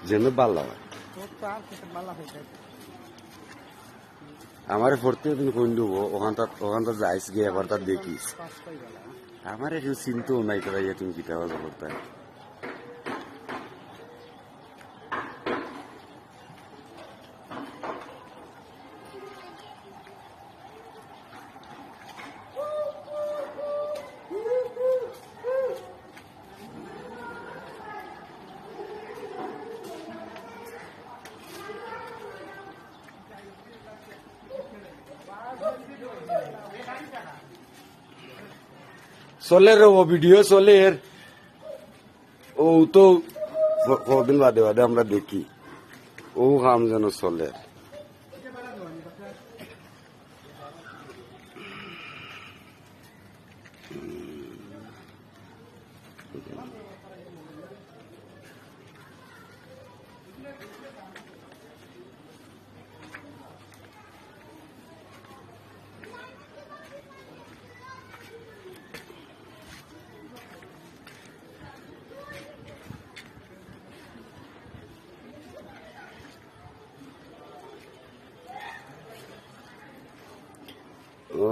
যেন ভাল লাগে আমার পড়তে দিন কোন দেবো ওখানটা যাইস গিয়ে একবার তার দেখিস আমার কেউ চিন্তাও নাই তো ভাইয়া তুমি কিতা বাজা করতে চলে রে ও ভিডিও চলে ও তো কদিন বাদে বাদে আমরা দেখি ও কাম যেন চলে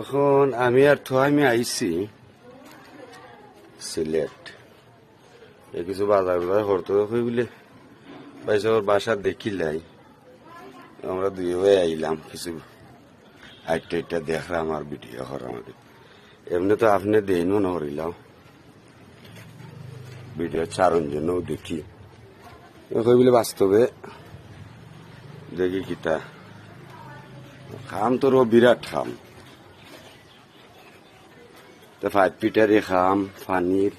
এখন আমি আর আমি আইছি সিলেট এই কিছু বাজার বাজার করতে হই বলে পয়সার বাসা দেখিলাই আমরা দুই হয়ে আইলাম কিছু আইটা দেখলাম আর ভিডিও করার এমনি তো আপনি দেইনও না করিলাম ভিডিও চারণ জন্য দেখি কই বলে বাস্তবে দেখি কিতা খাম তোর বিরাট খাম ফাইভ পিটারি খাম পানির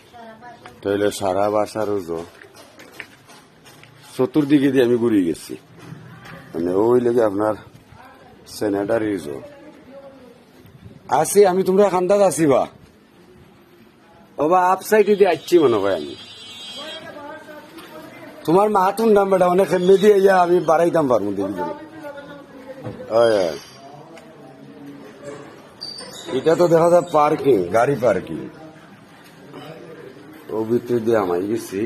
তাহলে সারা বাসার চতুর্দিকে দিয়ে আমি ঘুরে গেছি মানে ওই লেগে আপনার সেনেটারি আছি আমি তোমরা খান্দাত আছি বা আপ সাইডে দিয়ে আসছি মনে হয় আমি তোমার মাহাতুন দাম বেটা অনেক খেমে দিয়ে আমি বাড়াইতাম পারবো দেখি এটা তো দেখা যায় পার্কিং গাড়ি পার্কিং ও ভিতরে দিয়ে আমায় গেছি